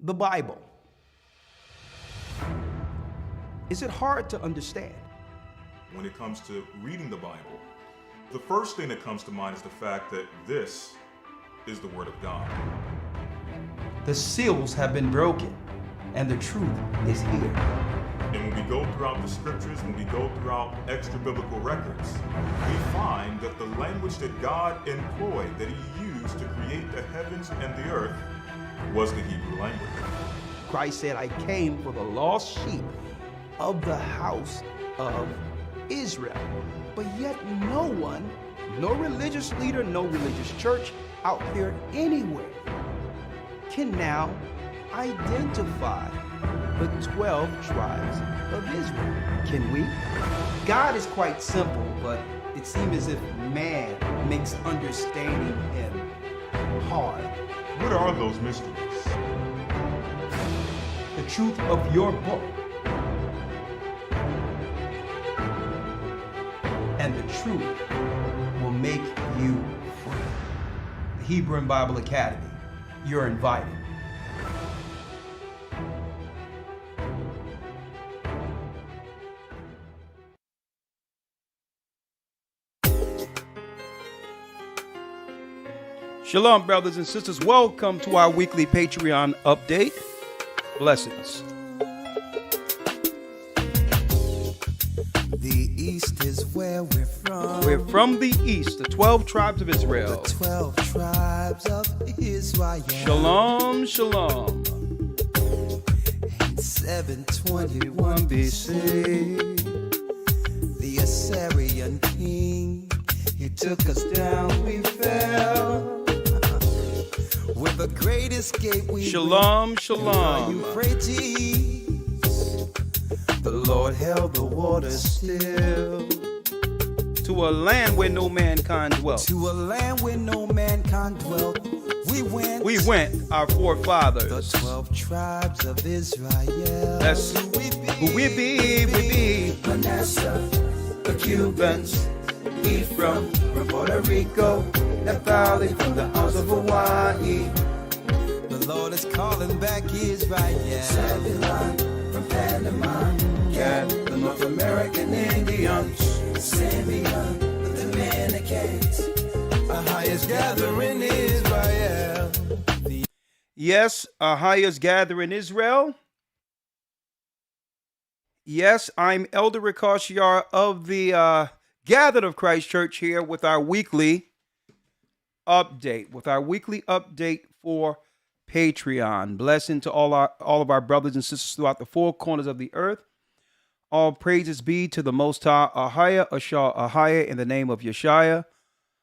the Bible. Is it hard to understand? When it comes to reading the Bible, the first thing that comes to mind is the fact that this is the Word of God. The seals have been broken, and the truth is here. And when we go throughout the scriptures, when we go throughout extra biblical records, we find that the language that God employed, that He used to create the heavens and the earth, was the Hebrew language. Christ said, I came for the lost sheep of the house of Israel. But yet no one, no religious leader, no religious church out there anywhere can now identify the 12 tribes of Israel. Can we? God is quite simple, but it seems as if man makes understanding Him hard. What are those mysteries? The truth of your book and the truth will make you free. The Hebrew and Bible Academy, you're invited. Shalom, brothers and sisters. Welcome to our weekly Patreon update. Blessings. The East is where we're from. We're from the East, the 12 tribes of Israel. The 12 tribes of Israel. Shalom, shalom. In 721 BC, the Assyrian king, he took us down, we fell. With the great escape we Shalom, shalom. Euphrates, the Lord held the waters still. To a land where no mankind dwelt. To a land where no mankind dwelt. We went, our forefathers. The 12 tribes of Israel. That's who we be. Manasseh, the Cubans, Ephraim from Puerto Rico, Naphtali from the Isles of Hawaii. The Lord is calling back Israel. Zebulun from Panama, yeah, the North American Indians. Simeon, the Dominicans. Ahayah's gathering Israel. Yes, Ahayah's gathering Israel. Yes, I'm Elder Ashar of the Gathered of Christ Church here with our weekly update. For Patreon. Blessing to all of our brothers and sisters throughout the four corners of the earth. All praises be to the Most High, Ahayah, Ashar, Ahayah, in the name of Yashaya.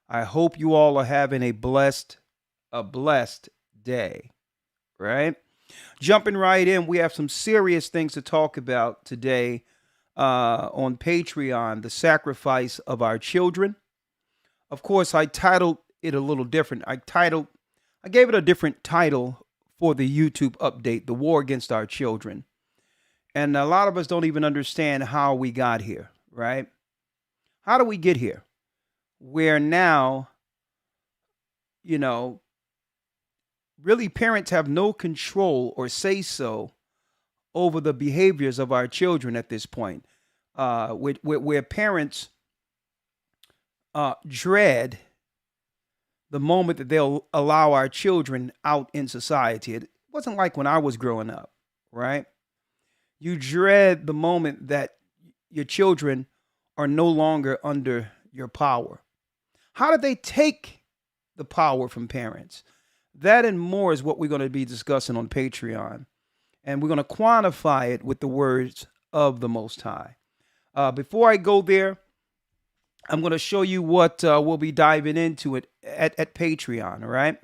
I hope you all are having a blessed day, right? Jumping right in, we have some serious things to talk about today on Patreon, the sacrifice of our children. Of course, I titled it a little different. I gave it a different title for the YouTube update, The War Against Our Children. And a lot of us don't even understand how we got here, right? How do we get here? Where now, really parents have no control or say so over the behaviors of our children at this point. Where parents dread the moment that they'll allow our children out in society. It wasn't like when I was growing up, right? You dread the moment that your children are no longer under your power. How do they take the power from parents? That and more is what we're going to be discussing on Patreon. And we're going to quantify it with the words of the Most High. Before I go there, I'm going to show you what we'll be diving into it at Patreon, all right?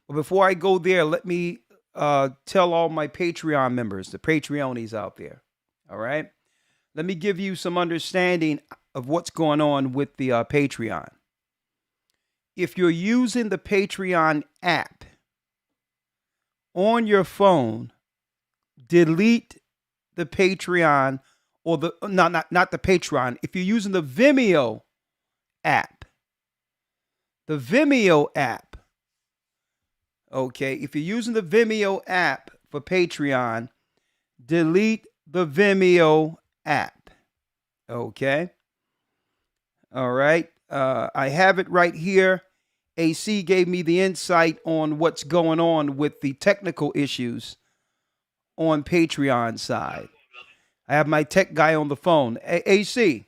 But before I go there, let me tell all my Patreon members, the Patreonies out there, all right? Let me give you some understanding of what's going on with the Patreon. If you're using the Patreon app on your phone, delete the Patreon or not the Patreon. If you're using the Vimeo app, okay, if you're using the Vimeo app for Patreon, delete the Vimeo app. Okay. All right. I have it right here. AC gave me the insight on what's going on with the technical issues on Patreon side. I have my tech guy on the phone. AC.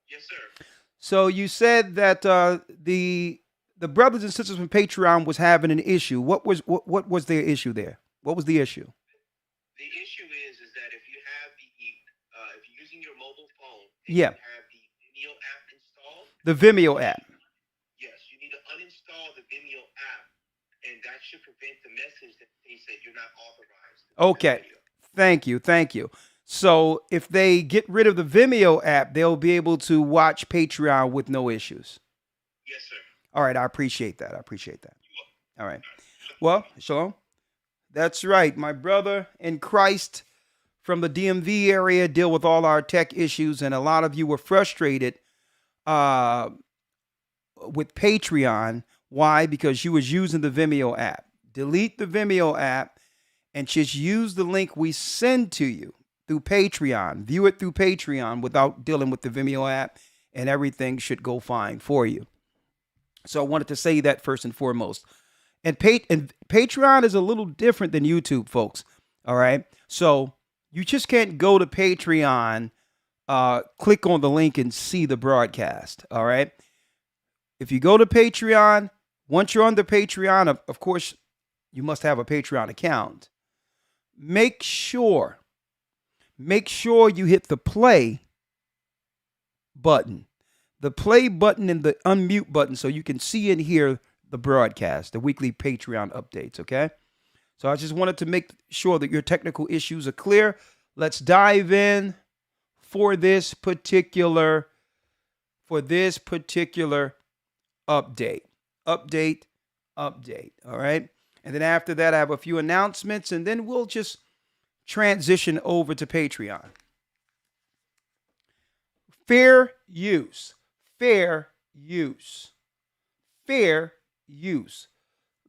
Yes, sir. So you said that the brothers and sisters from Patreon was having an issue. What was their issue there? What was the issue? The issue is that if you have if you're using your mobile phone, and Yeah. you have the Vimeo app installed. The Vimeo app. Yes, you need to uninstall the Vimeo app, and that should prevent the message that states that you're not authorized. Okay. Thank you. So if they get rid of the Vimeo app, they'll be able to watch Patreon with no issues. Yes, sir. All right. I appreciate that. All right. Well, shalom. That's right. My brother in Christ from the DMV area deal with all our tech issues, and a lot of you were frustrated with Patreon. Why? Because you was using the Vimeo app. Delete the Vimeo app and just use the link we send to you through Patreon. View it through Patreon without dealing with the Vimeo app, and everything should go fine for you. So I wanted to say that first and foremost. And Patreon is a little different than YouTube, folks. All right. So you just can't go to Patreon, click on the link and see the broadcast. All right. If you go to Patreon, once you're on the Patreon, of course, you must have a Patreon account. Make sure you hit the play button. The play button and the unmute button so you can see and hear the broadcast, the weekly Patreon updates, okay? So I just wanted to make sure that your technical issues are clear. Let's dive in for this particular update. All right? And then after that, I have a few announcements, and then we'll just transition over to Patreon. Fair use. The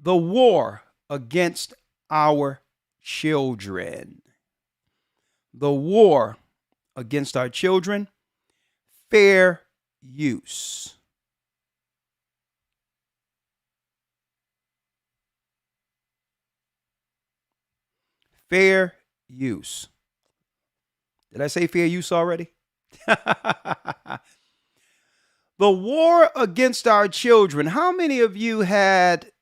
war against our children. The war against our children. Fair use. Fair use. Did I say fair use already? The war against our children. How many of you had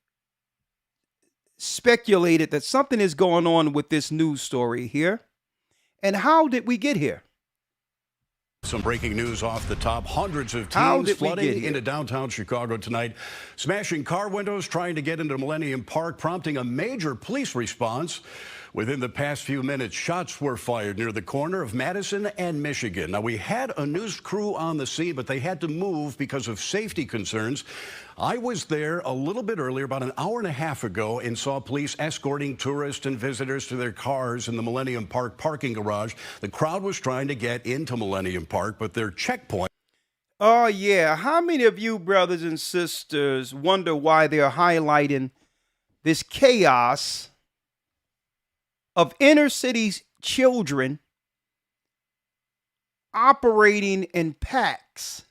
speculated that something is going on with this news story here? And how did we get here? Some breaking news off the top. Hundreds of teens flooding into downtown Chicago tonight, smashing car windows, trying to get into Millennium Park, prompting a major police response. Within the past few minutes, shots were fired near the corner of Madison and Michigan. Now, we had a news crew on the scene, but they had to move because of safety concerns. I was there a little bit earlier, about an hour and a half ago, and saw police escorting tourists and visitors to their cars in the Millennium Park parking garage. The crowd was trying to get into Millennium Park, but their checkpoint. Oh, yeah. How many of you brothers and sisters wonder why they're highlighting this chaos of inner city children operating in packs,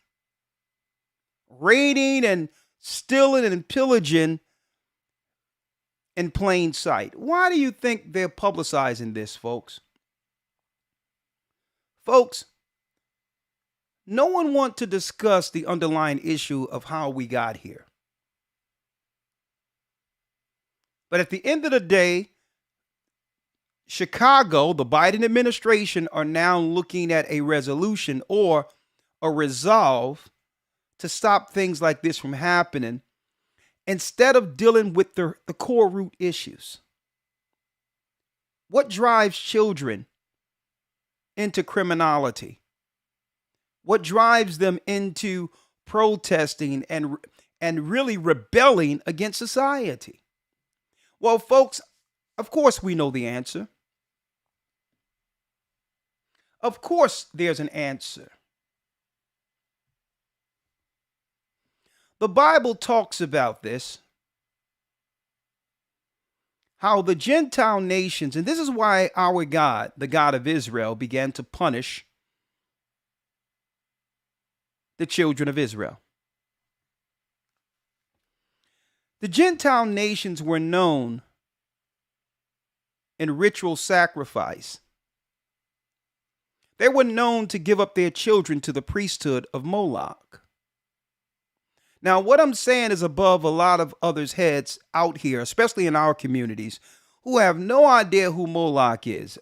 raiding and stealing and pillaging in plain sight? Why do you think they're publicizing this, folks? Folks, no one wants to discuss the underlying issue of how we got here. But at the end of the day, Chicago, the Biden administration, are now looking at a resolution or a resolve to stop things like this from happening instead of dealing with the core root issues. What drives children into criminality? What drives them into protesting and really rebelling against society? Well, folks, of course we know the answer. Of course there's an answer. The Bible talks about this. how the Gentile nations, and this is why our God, the God of Israel, began to punish the children of Israel. The Gentile nations were known in ritual sacrifice. They were known to give up their children to the priesthood of Moloch. Now, what I'm saying is above a lot of others' heads out here, especially in our communities, who have no idea who Moloch is.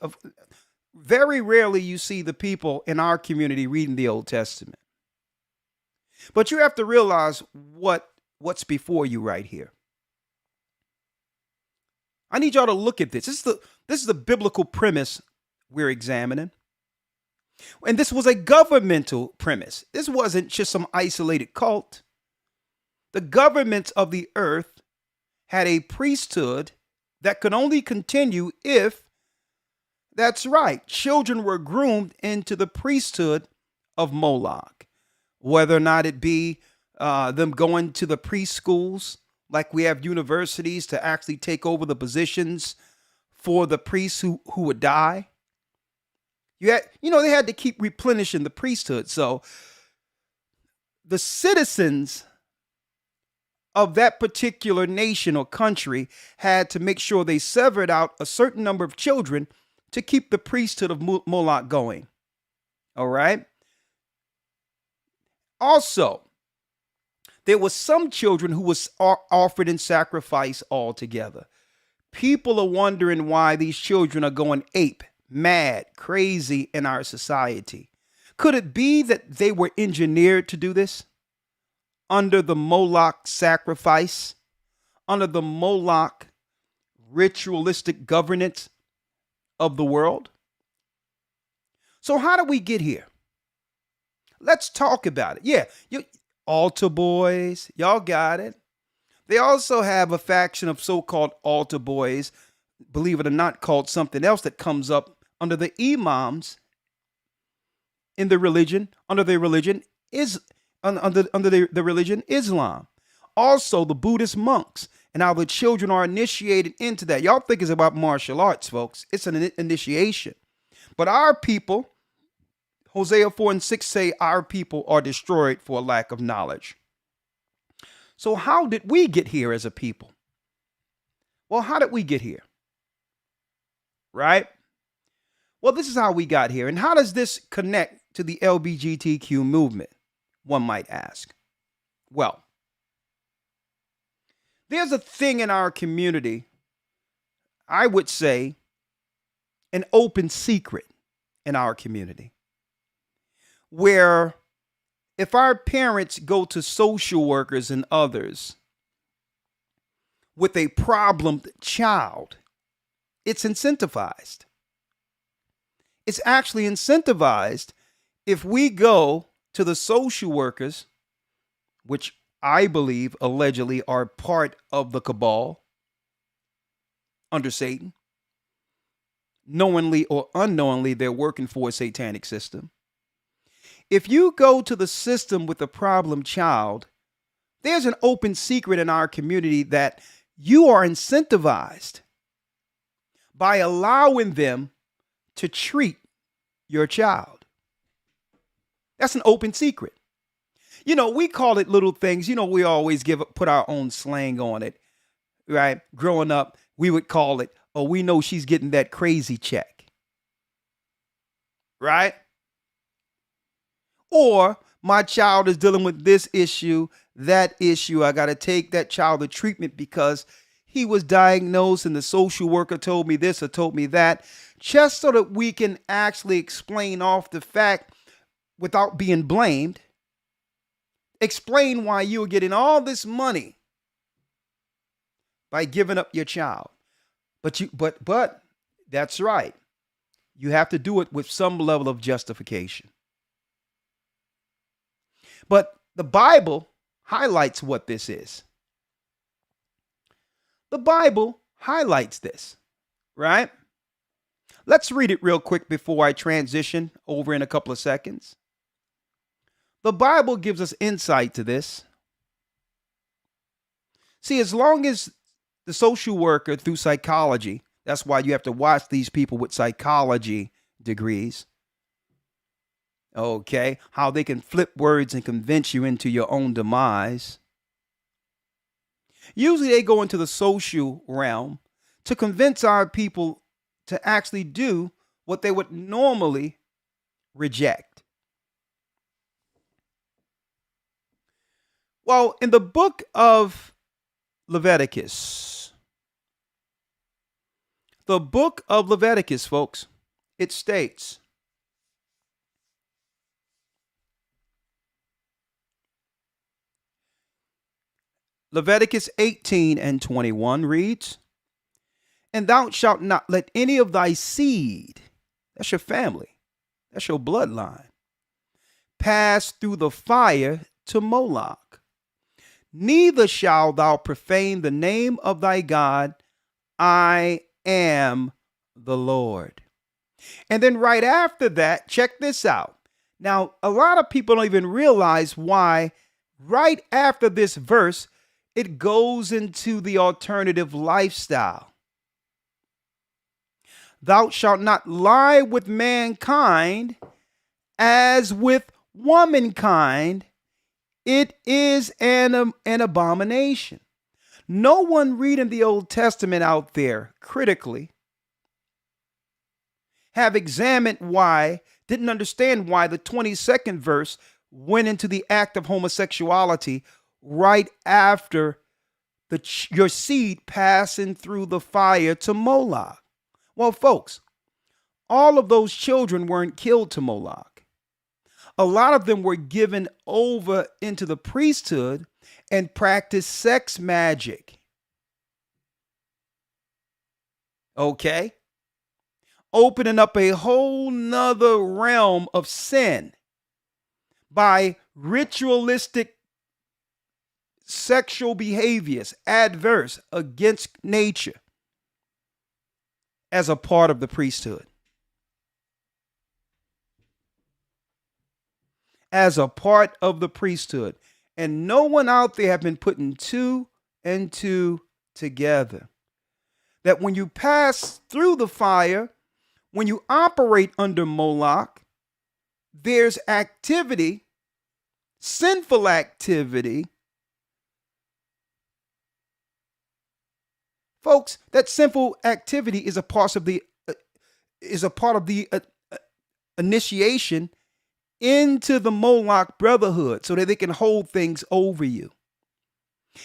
Very rarely you see the people in our community reading the Old Testament. But you have to realize what's before you right here. I need y'all to look at this. This is the biblical premise we're examining. And this was a governmental premise. This wasn't just some isolated cult. The governments of the earth had a priesthood that could only continue if, that's right, children were groomed into the priesthood of Moloch. Whether or not it be them going to the preschools, like we have universities to actually take over the positions for the priests who would die. They had to keep replenishing the priesthood. So the citizens of that particular nation or country had to make sure they severed out a certain number of children to keep the priesthood of Moloch going. All right. Also, there was some children who was offered in sacrifice altogether. People are wondering why these children are going ape, mad, crazy in our society. Could it be that they were engineered to do this? Under the Moloch sacrifice, under the Moloch ritualistic governance of the world? So how did we get here? Let's talk about it. Yeah, altar boys, y'all got it. They also have a faction of so-called altar boys, believe it or not, called something else that comes up under the imams in the religion, under the religion Islam. Also, the Buddhist monks and how the children are initiated into that. Y'all think it's about martial arts, folks. It's an initiation. But our people, Hosea 4:6 say our people are destroyed for a lack of knowledge. So how did we get here as a people? Well, how did we get here? Right? Well, this is how we got here. And how does this connect to the LGBTQ movement, one might ask? Well, there's a thing in our community, I would say, an open secret in our community, where if our parents go to social workers and others with a problem child, it's incentivized. It's actually incentivized if we go to the social workers, which I believe allegedly are part of the cabal under Satan. Knowingly or unknowingly, they're working for a satanic system. If you go to the system with a problem child, there's an open secret in our community that you are incentivized by allowing them to treat your child. That's an open secret. We call it little things. We always put our own slang on it, right? Growing up, we would call it, oh, we know she's getting that crazy check, right? Or my child is dealing with this issue, that issue. I got to take that child to treatment because he was diagnosed and the social worker told me this or told me that, just so that we can actually explain off the fact without being blamed. Explain why you are getting all this money by giving up your child. But that's right. You have to do it with some level of justification. But the Bible highlights what this is. The Bible highlights this, right? Let's read it real quick before I transition over in a couple of seconds. The Bible gives us insight to this. See, as long as the social worker through psychology. That's why you have to watch these people with psychology degrees. Okay, how they can flip words and convince you into your own demise. Usually they go into the social realm to convince our people to actually do what they would normally reject. Well, in the book of Leviticus, folks, it states, Leviticus 18 and 21 reads, "And thou shalt not let any of thy seed," that's your family, that's your bloodline, "pass through the fire to Moloch. Neither shalt thou profane the name of thy God. I am the Lord." And then right after that, check this out. Now, a lot of people don't even realize why right after this verse, it goes into the alternative lifestyle. "Thou shalt not lie with mankind as with womankind. It is an abomination." No one reading the Old Testament out there critically have examined why, didn't understand why the 22nd verse went into the act of homosexuality right after your seed passing through the fire to Moloch. Well, folks, all of those children weren't killed to Moloch. A lot of them were given over into the priesthood and practiced sex magic. Okay? Opening up a whole nother realm of sin by ritualistic sexual behaviors adverse against nature as a part of the priesthood. As a part of the priesthood. And no one out there have been putting two and two together. That when you pass through the fire, when you operate under Moloch, there's activity, sinful activity. Folks, that sinful activity is a part of the initiation into the Moloch brotherhood so that they can hold things over you.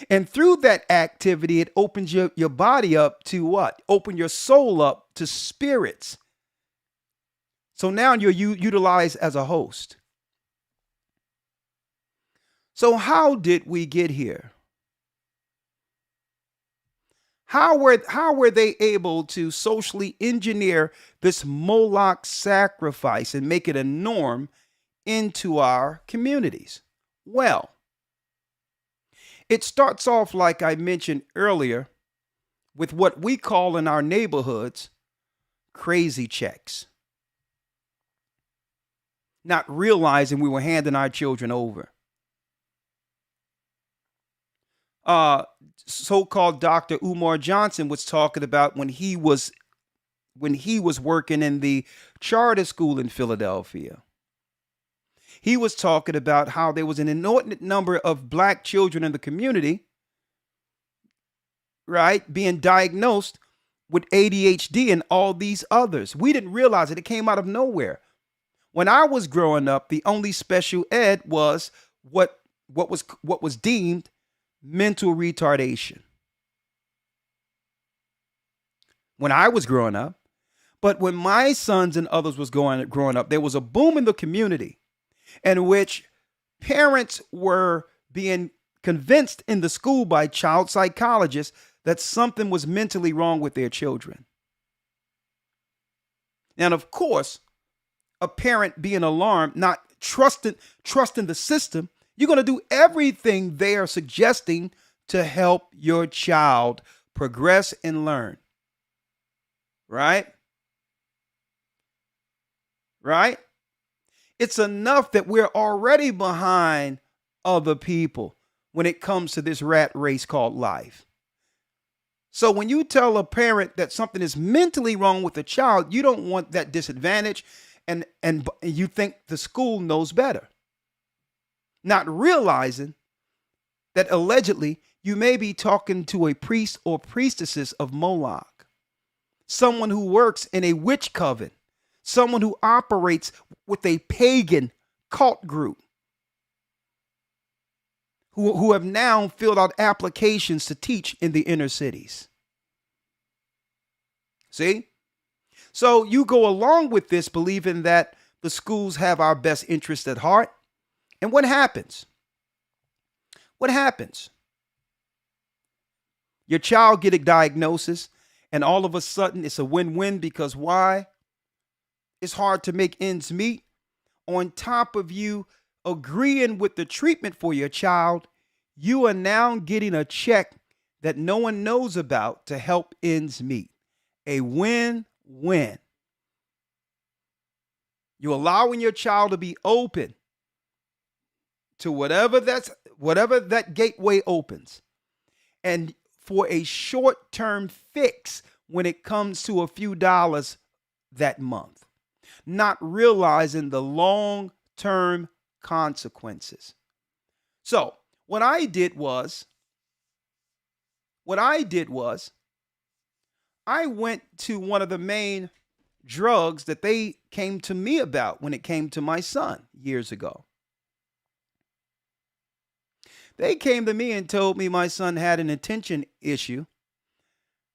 And through that activity, it opens your body up to what? Open your soul up to spirits. So now you're utilized as a host. So how did we get here? How were they able to socially engineer this Moloch sacrifice and make it a norm into our communities? Well, it starts off, like I mentioned earlier, with what we call in our neighborhoods crazy checks. Not realizing we were handing our children over. So-called Dr. Umar Johnson was talking about when he was working in the charter school in Philadelphia. He was talking about how there was an inordinate number of black children in the community, right, being diagnosed with ADHD and all these others. We didn't realize it. It came out of nowhere. When I was growing up, the only special ed was what was deemed mental retardation. When I was growing up, but when my sons and others was growing up, there was a boom in the community in which parents were being convinced in the school by child psychologists that something was mentally wrong with their children. And of course, a parent being alarmed, not trusting the system, you're going to do everything they are suggesting to help your child progress and learn. Right? Right? It's enough that we're already behind other people when it comes to this rat race called life. So when you tell a parent that something is mentally wrong with the child, you don't want that disadvantage, and you think the school knows better, not realizing that allegedly you may be talking to a priest or priestesses of Moloch, someone who works in a witch coven, someone who operates with a pagan cult group, who have now filled out applications to teach in the inner cities. See? So you go along with this believing that the schools have our best interest at heart. And what happens? What happens? Your child get a diagnosis, and all of a sudden it's a win-win, because why? It's hard to make ends meet. On top of you agreeing with the treatment for your child, you are now getting a check that no one knows about to help ends meet. A win-win. You're allowing your child to be open to whatever that gateway opens. And for a short-term fix when it comes to a few dollars that month, not realizing the long-term consequences. So what I did was I went to one of the main drugs that they came to me about when it came to my son years ago. They came to me and told me my son had an attention issue.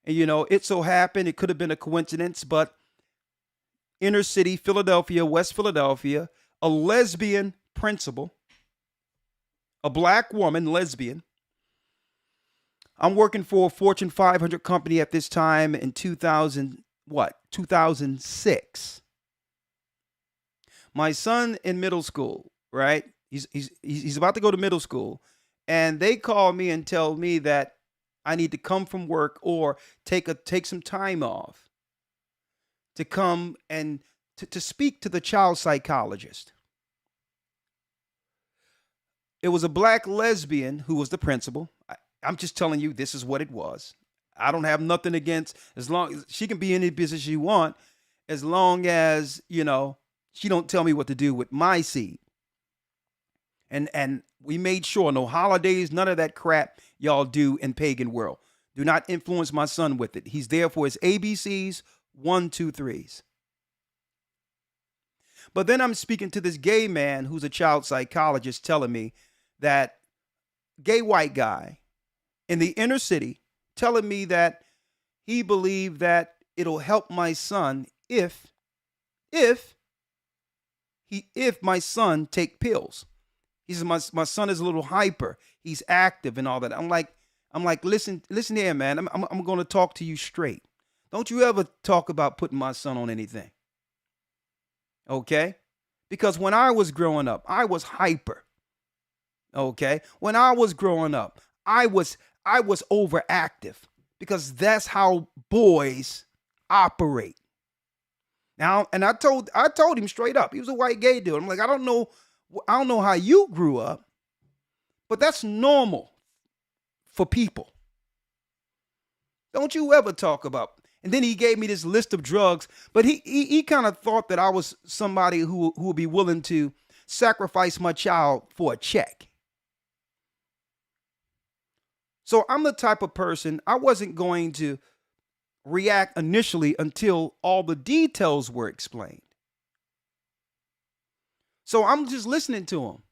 And, it so happened, it could have been a coincidence, but inner city, Philadelphia, West Philadelphia, a lesbian principal, a black woman, lesbian. I'm working for a Fortune 500 company at this time in 2006. My son in middle school, right? He's about to go to middle school. And they call me and tell me that I need to come from work or take some time off to come and to speak to the child psychologist. It was a black lesbian who was the principal. I'm just telling you, this is what it was. I don't have nothing against, as long as she can be any business she want, as long as, she don't tell me what to do with my seed. And we made sure no holidays, none of that crap y'all do in pagan world. Do not influence my son with it. He's there for his ABCs, 1, 2, 3s. But then I'm speaking to this gay man who's a child psychologist telling me that gay white guy in the inner city telling me that he believed that it'll help my son if my son take pills. He says, my son is a little hyper. He's active and all that. I'm like, listen here, man. I'm going to talk to you straight. Don't you ever talk about putting my son on anything. Okay? Because when I was growing up, I was hyper. Okay? When I was growing up, I was overactive, because that's how boys operate. Now, and I told him straight up. He was a white gay dude. I'm like, I don't know how you grew up, but that's normal for people. Don't you ever talk about. And then he gave me this list of drugs, but he kind of thought that I was somebody who would be willing to sacrifice my child for a check. So I'm the type of person, I wasn't going to react initially until all the details were explained. So I'm just listening to him.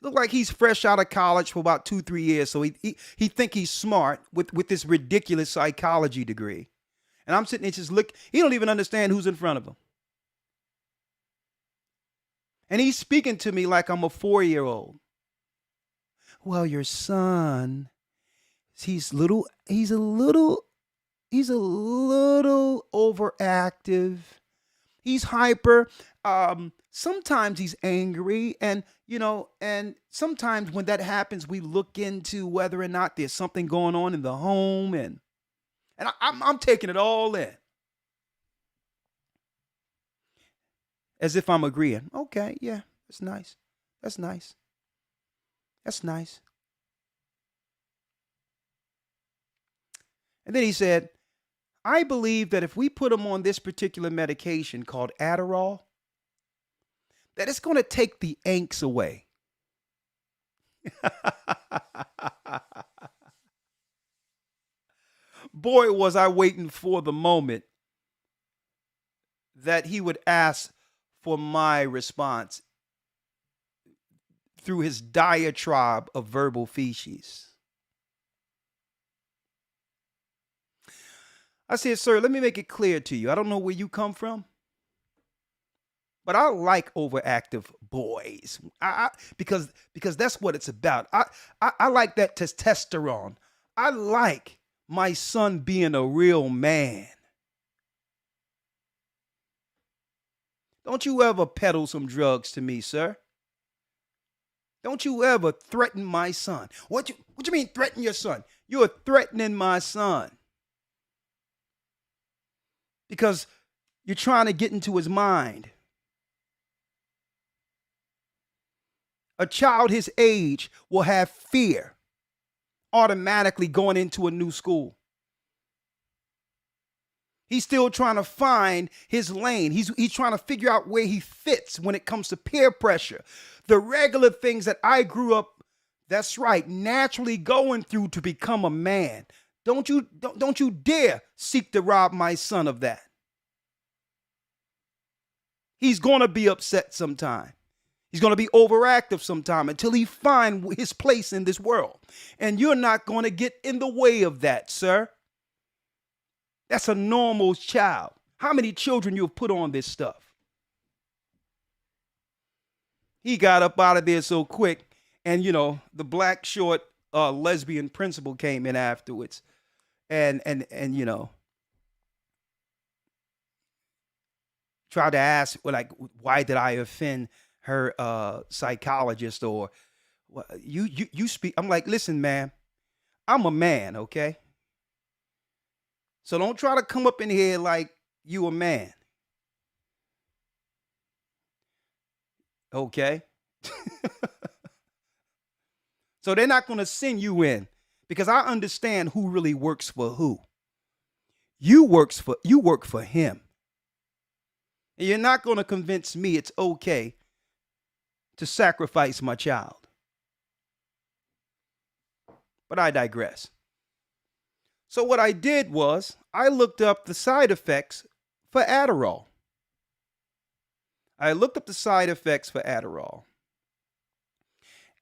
Look like he's fresh out of college for about 2-3 years. So he think he's smart with this ridiculous psychology degree. And I'm sitting there just look. He don't even understand who's in front of him. And he's speaking to me like I'm a 4-year-old. Well, your son, he's a little overactive. He's hyper. Sometimes he's angry, and sometimes when that happens, we look into whether or not there's something going on in the home, and I'm taking it all in, as if I'm agreeing. Okay, yeah, that's nice. That's nice. That's nice. And then he said, I believe that if we put him on this particular medication called Adderall, that it's going to take the angst away. Boy, was I waiting for the moment that he would ask for my response through his diatribe of verbal feces. I said, sir, let me make it clear to you. I don't know where you come from, but I like overactive boys. Because that's what it's about. I like that testosterone. I like my son being a real man. Don't you ever peddle some drugs to me, sir. Don't you ever threaten my son. What you mean threaten your son? You're threatening my son. Because you're trying to get into his mind. A child his age will have fear automatically going into a new school. He's still trying to find his lane. He's trying to figure out where he fits when it comes to peer pressure. The regular things that I grew up, that's right, naturally going through to become a man. Don't you dare seek to rob my son of that. He's going to be upset sometime. He's going to be overactive sometime until he finds his place in this world. And you're not going to get in the way of that, sir. That's a normal child. How many children you have put on this stuff? He got up out of there so quick. And, the black short lesbian principal came in afterwards. And tried to ask, why did I offend her psychologist? Or you speak. I'm like, listen, man, I'm a man, okay? So don't try to come up in here like you a man. Okay? So they're not going to send you in because I understand who really works for who. You work for him. And you're not going to convince me it's okay to sacrifice my child. But I digress. So what I did was I looked up the side effects for Adderall.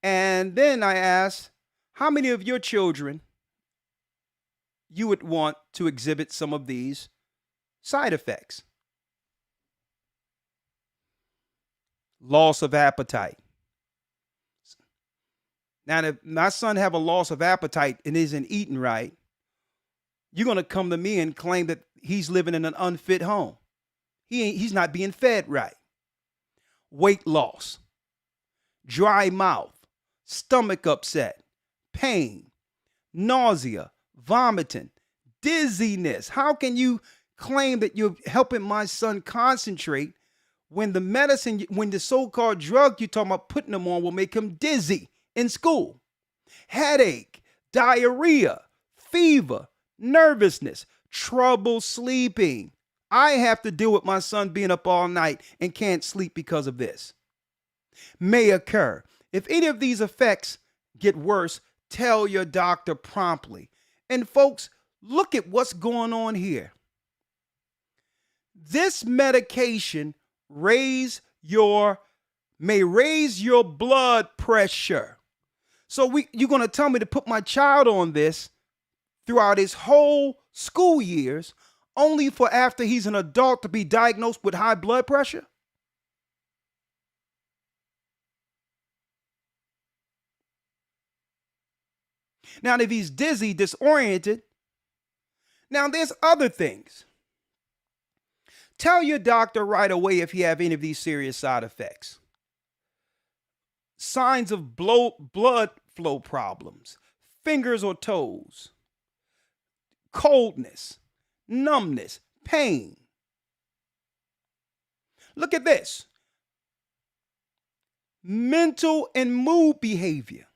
And then I asked, how many of your children you would want to exhibit some of these side effects? Loss of appetite. Now, if my son have a loss of appetite and isn't eating right, you're going to come to me and claim that he's living in an unfit home. He's not being fed right. Weight loss, dry mouth, stomach upset, pain, nausea, vomiting, dizziness. How can you claim that you're helping my son concentrate when the medicine, when the so-called drug you're talking about putting him on will make him dizzy in school? Headache, diarrhea, fever, nervousness, trouble sleeping. I have to deal with my son being up all night and can't sleep because of this. May occur. If any of these effects get worse, tell your doctor promptly. And folks, look at what's going on here. This medication may raise your blood pressure. So you're going to tell me to put my child on this throughout his whole school years, only for after he's an adult to be diagnosed with high blood pressure? Now, if he's dizzy, disoriented, now there's other things. Tell your doctor right away if you have any of these serious side effects. Signs of blood flow problems, fingers or toes, coldness, numbness, pain. Look at this. Mental and mood behavior.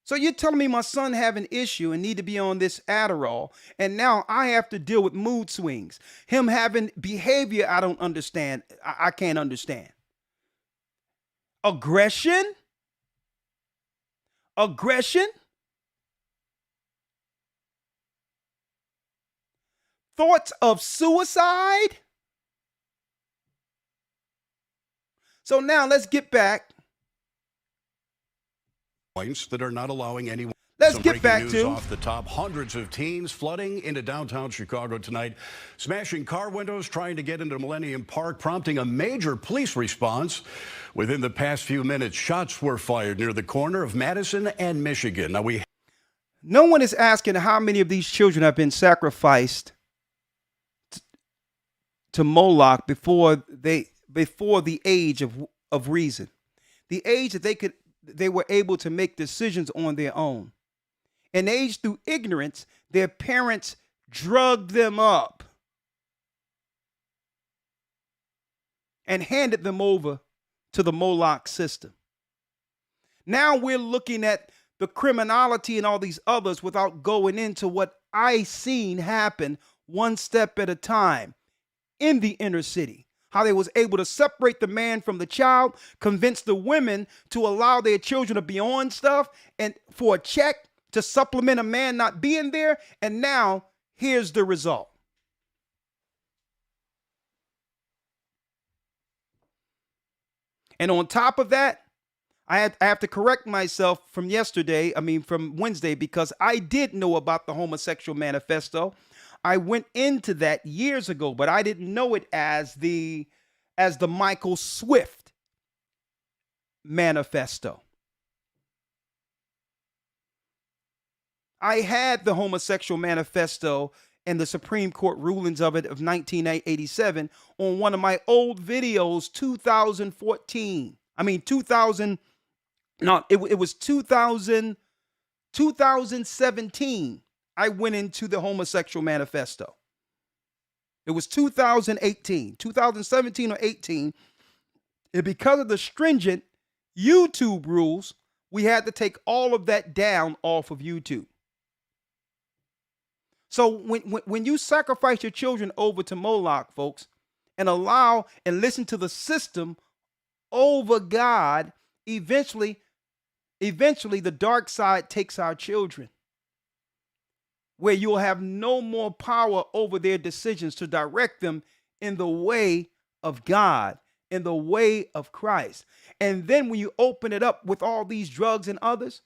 So you're telling me my son have an issue and need to be on this Adderall, and now I have to deal with mood swings, him having behavior I don't understand, I can't understand. Aggression? Thoughts of suicide? So now let's get back. Points that are not allowing anyone. Let's get back news to off the top. Hundreds of teens flooding into downtown Chicago tonight, smashing car windows, trying to get into Millennium Park, prompting a major police response. Within the past few minutes, shots were fired near the corner of Madison and Michigan. Now no one is asking how many of these children have been sacrificed to Moloch before the age of reason, the age that they were able to make decisions on their own. An age through ignorance, their parents drugged them up and handed them over to the Moloch system. Now we're looking at the criminality and all these others without going into what I seen happen one step at a time in the inner city. How they was able to separate the man from the child, convince the women to allow their children to be on stuff and for a check to supplement a man not being there. And now here's the result. And on top of that, I have to correct myself from Wednesday, because I did know about the homosexual manifesto. I went into that years ago, but I didn't know it as the Michael Swift manifesto. I had the homosexual manifesto and the Supreme Court rulings of it of 1987 on one of my old videos, 2014. It was 2017. I went into the homosexual manifesto. It was 2017 or 18. And because of the stringent YouTube rules, we had to take all of that down off of YouTube. So when you sacrifice your children over to Moloch, folks, and allow and listen to the system over God, eventually the dark side takes our children, where you'll have no more power over their decisions to direct them in the way of God, in the way of Christ. And then when you open it up with all these drugs and others,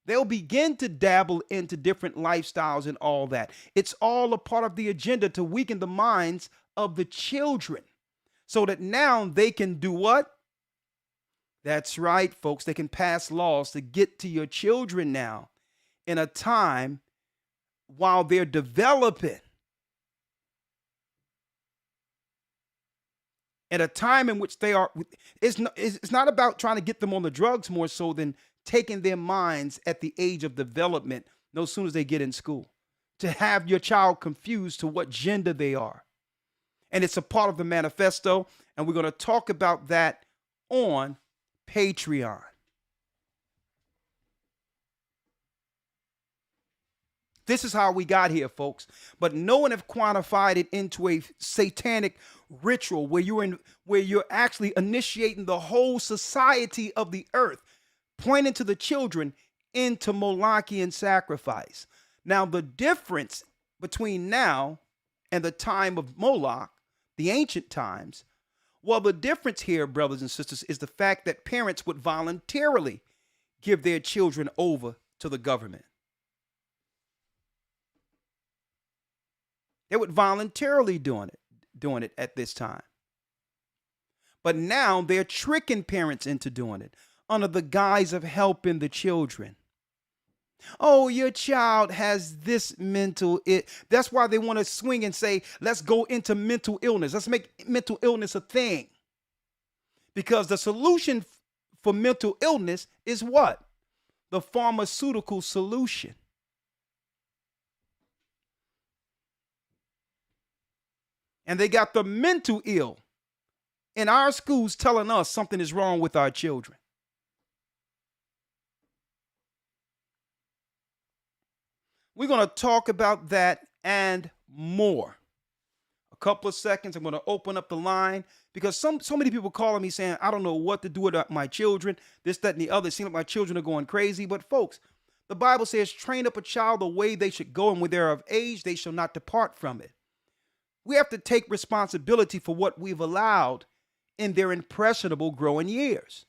they'll begin to dabble into different lifestyles and all that. It's all a part of the agenda to weaken the minds of the children so that now they can do what? That's right, folks. They can pass laws to get to your children now in a time while they're developing. At a time in which they are, it's not about trying to get them on the drugs more so than taking their minds at the age of development, no sooner as they get in school, to have your child confused to what gender they are. And it's a part of the manifesto, and we're going to talk about that on Patreon. This is how we got here, folks. But no one have quantified it into a satanic ritual where you're actually initiating the whole society of the earth, pointing to the children into Molochian sacrifice. Now, the difference between now and the time of Moloch, the ancient times, well, the difference here, brothers and sisters, is the fact that parents would voluntarily give their children over to the government. They would voluntarily doing it at this time. But now they're tricking parents into doing it under the guise of helping the children. Oh, your child has this mental. That's why they want to swing and say, let's go into mental illness. Let's make mental illness a thing. Because the solution for mental illness is what? The pharmaceutical solution. And they got the mental ill in our schools telling us something is wrong with our children. We're going to talk about that and more. A couple of seconds, I'm going to open up the line because so many people calling me saying, I don't know what to do with my children, this, that, and the other. It seems like my children are going crazy. But folks, the Bible says, train up a child the way they should go, and when they're of age, they shall not depart from it. We have to take responsibility for what we've allowed in their impressionable growing years.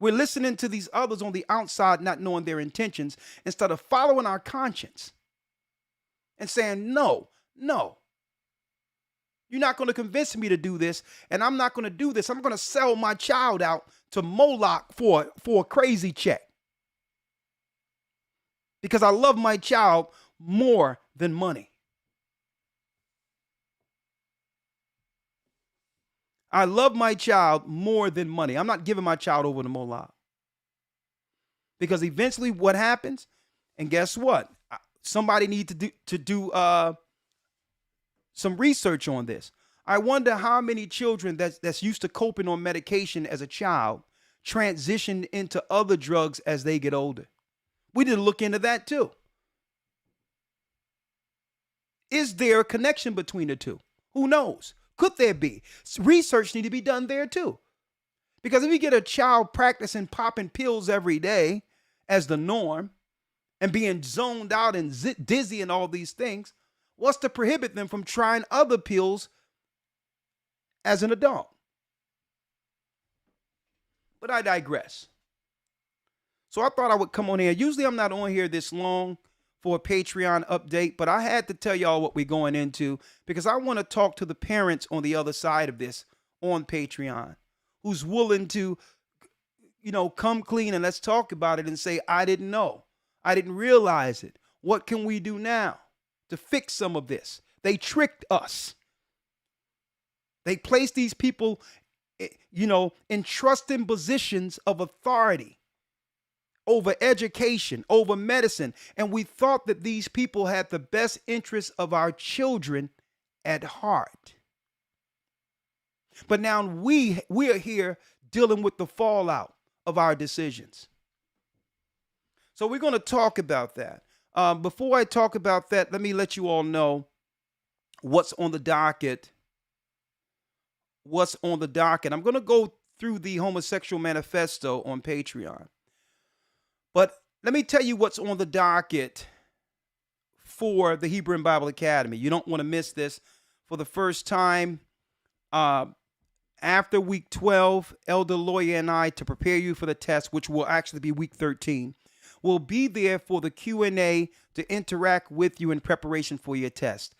We're listening to these others on the outside, not knowing their intentions, instead of following our conscience and saying, no, you're not going to convince me to do this, and I'm not going to do this. I'm going to sell my child out to Moloch for a crazy check because I love my child more than money. I love my child more than money. I'm not giving my child over to Moloch. Because eventually what happens, and guess what? Somebody needs to do some research on this. I wonder how many children that's used to coping on medication as a child transition into other drugs as they get older. We need to look into that too. Is there a connection between the two? Who knows? Could there be? Research need to be done there too. Because if you get a child practicing popping pills every day as the norm and being zoned out and dizzy and all these things, what's to prohibit them from trying other pills as an adult? But I digress. So I thought I would come on here. Usually I'm not on here this long for a Patreon update, but I had to tell y'all what we're going into because I want to talk to the parents on the other side of this on Patreon who's willing to, come clean and let's talk about it and say, I didn't know. I didn't realize it. What can we do now to fix some of this? They tricked us. They placed these people, in trusting positions of authority over education, over medicine. And we thought that these people had the best interests of our children at heart. But now we are here dealing with the fallout of our decisions. So we're going to talk about that. Before I talk about that, let me let you all know what's on the docket. I'm going to go through the homosexual manifesto on Patreon. But let me tell you what's on the docket for the Hebrew and Bible Academy. You don't want to miss this. For the first time, after week 12, Elder Lawyer and I, to prepare you for the test, which will actually be week 13, will be there for the Q&A to interact with you in preparation for your test.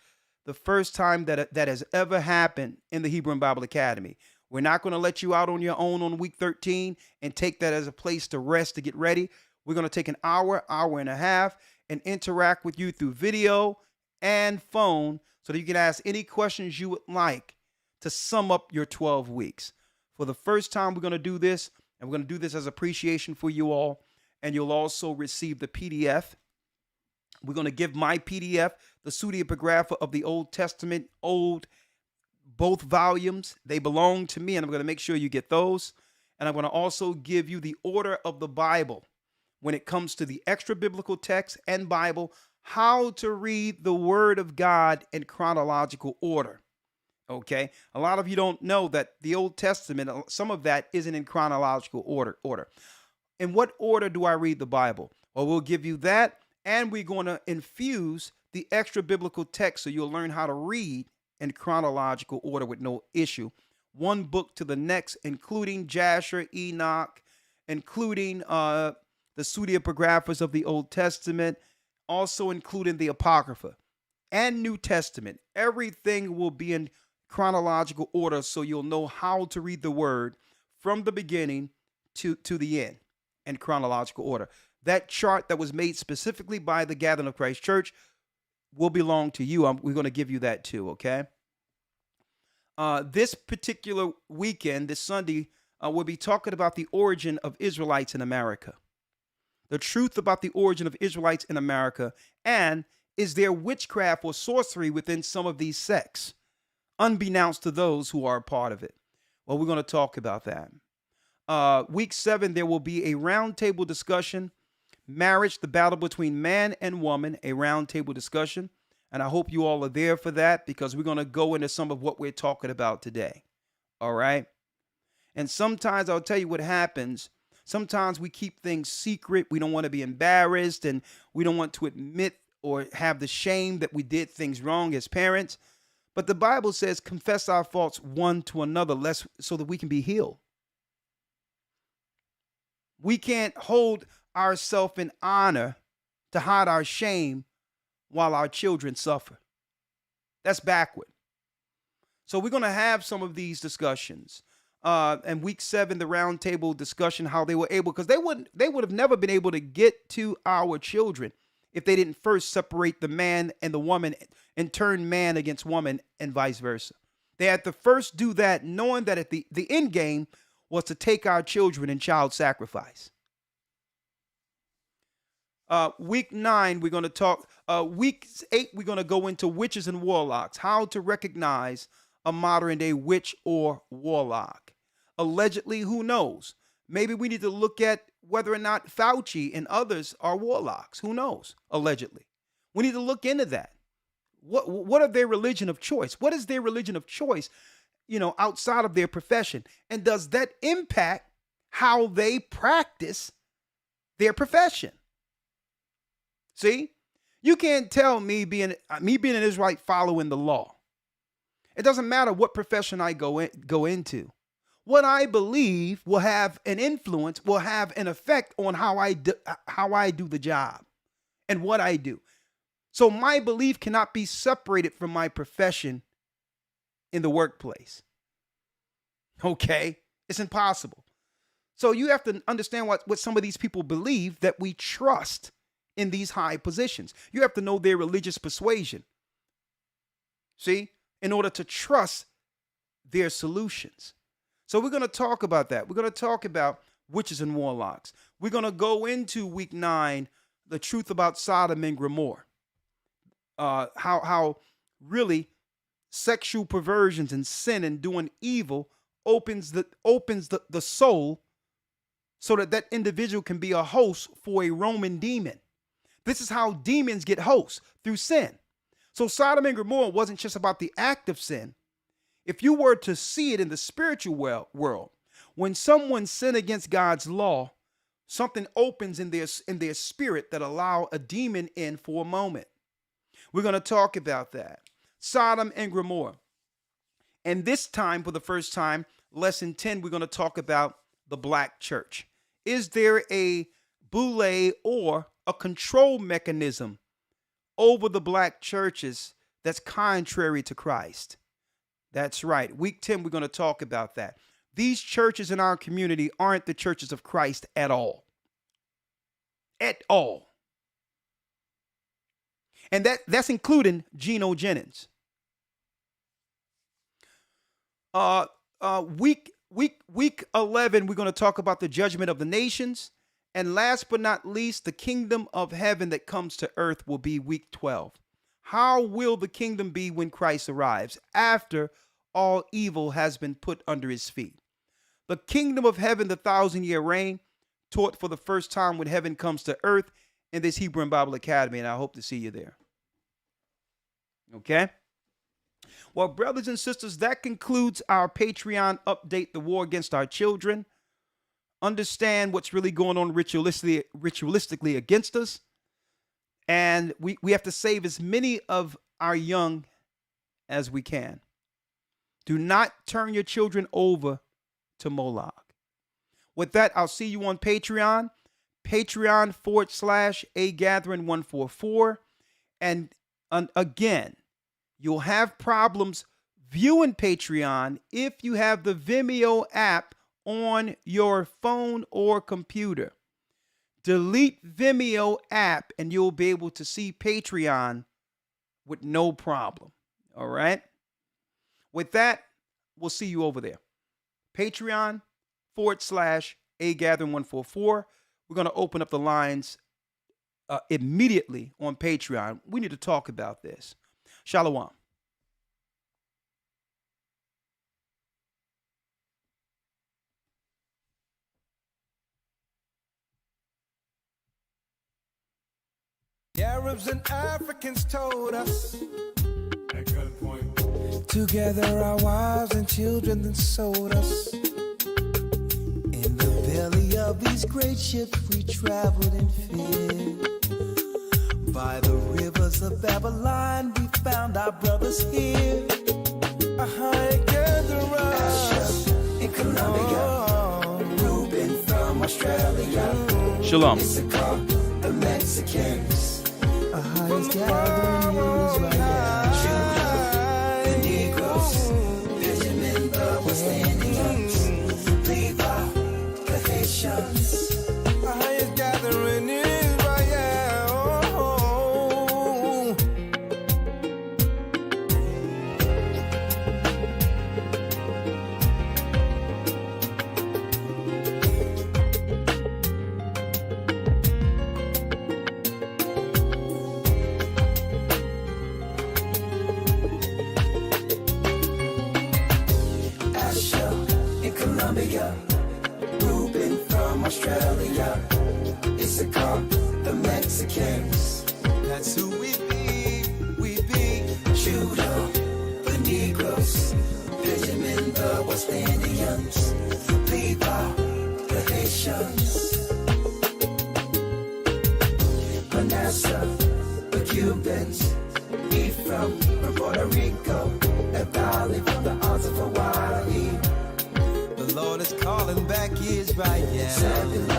The first time that has ever happened in the Hebrew and Bible Academy. We're not going to let you out on your own on week 13 and take that as a place to rest, to get ready. We're going to take an hour and a half and interact with you through video and phone so that you can ask any questions you would like to sum up your 12 weeks. For the first time, we're going to do this, and we're going to do this as appreciation for you all, and you'll also receive the PDF. We're going to give my PDF, the Pseudepigrapha of the Old Testament, both volumes. They belong to me, and I'm going to make sure you get those. And I'm going to also give you the order of the Bible when it comes to the extra biblical text and Bible, how to read the Word of God in chronological order. Okay? A lot of you don't know that the Old Testament, some of that isn't in chronological order. In what order do I read the Bible? Well, we'll give you that, and we're going to infuse the extra biblical text so you'll learn how to read in chronological order with no issue. One book to the next, including Jasher, Enoch, including the Pseudepigraphas of the Old Testament, also including the Apocrypha and New Testament. Everything will be in chronological order so you'll know how to read the Word from the beginning to the end in chronological order. That chart that was made specifically by the Gathering of Christ Church will belong to you. We're going to give you that too, okay? This particular weekend, this Sunday, we'll be talking about the origin of Israelites in America. The truth about the origin of Israelites in America, and is there witchcraft or sorcery within some of these sects, unbeknownst to those who are a part of it? Well, we're going to talk about that. Week 7, there will be a roundtable discussion Marriage, the battle between man and woman, a roundtable discussion. And I hope you all are there for that, because we're going to go into some of what we're talking about today. All right. And sometimes I'll tell you what happens. Sometimes we keep things secret. We don't want to be embarrassed, and we don't want to admit or have the shame that we did things wrong as parents. But the Bible says, confess our faults one to another, lest so that we can be healed. We can't hold ourselves in honor to hide our shame while our children suffer. That's backward. So we're going to have some of these discussions. And week 7, the roundtable discussion, how they were able, because they would have never been able to get to our children if they didn't first separate the man and the woman and turn man against woman and vice versa. They had to first do that, knowing that at the end game was to take our children in child sacrifice. Week 9, we're going to talk. Week 8, we're going to go into witches and warlocks, how to recognize a modern day witch or warlock. Allegedly, who knows? Maybe we need to look at whether or not Fauci and others are warlocks. Who knows? Allegedly. We need to look into that. What are their religion of choice? What is their religion of choice, outside of their profession? And does that impact how they practice their profession? See, you can't tell me being an Israelite following the law. It doesn't matter what profession I go into. What I believe will have an influence, will have an effect on how I do the job and what I do. So my belief cannot be separated from my profession in the workplace. Okay? It's impossible. So you have to understand what some of these people believe that we trust in these high positions. You have to know their religious persuasion. See? In order to trust their solutions. So we're going to talk about that. We're going to talk about witches and warlocks. We're going to go into week 9, the truth about Sodom and Gomorrah. How really sexual perversions and sin and doing evil opens the soul so that individual can be a host for a Roman demon. This is how demons get hosts, through sin. So Sodom and Gomorrah wasn't just about the act of sin. If you were to see it in the spiritual world, when someone sinned against God's law, something opens in their spirit that allow a demon in for a moment. We're going to talk about that. Sodom and Gomorrah. And this time, for the first time, lesson 10, we're going to talk about the black church. Is there a boule or a control mechanism over the black churches that's contrary to Christ? That's right. Week 10, we're going to talk about that. These churches in our community aren't the churches of Christ at all. At all. And that's including Geno Jennings. Week 11, we're going to talk about the judgment of the nations. And last but not least, the kingdom of heaven that comes to earth will be week 12. How will the kingdom be when Christ arrives, after all evil has been put under his feet? The kingdom of heaven, the 1,000-year reign, taught for the first time when heaven comes to earth in this Hebrew and Bible Academy, and I hope to see you there. Okay? Well, brothers and sisters, that concludes our Patreon update, the war against our children. Understand what's really going on ritualistically against us. And we have to save as many of our young as we can. Do not turn your children over to Moloch. With that, I'll see you on Patreon. Patreon.com/AGathering144. And again, you'll have problems viewing Patreon if you have the Vimeo app on your phone or computer. Delete Vimeo app and you'll be able to see Patreon with no problem. All right? With that, we'll see you over there. Patreon.com/AGathering144. We're going to open up the lines immediately on Patreon. We need to talk about this. Shalom. Arabs and Africans told us at gunpoint. Together our wives and children then sold us. In the belly of these great ships we traveled in fear. By the rivers of Babylon we found our brothers here. Ahayah Ashar in Colombia, Reuben from Australia. Shalom. The Mexicans, Ahayah's gathering Israel. Judah, the Negroes, Benjamin, the West Indians, Levi, the Haitians. Ahayah's gathering Israel. Colombia, Reuben from Australia, Issachar, the Mexicans. That's who we be. Judah, the Negroes, Benjamin, the West Indians, Levi, the Haitians, Manasseh, the Cubans, Ephraim from Puerto Rico, Naphtali from the Isles of Hawaii. The Lord is calling back Israel. Zebulun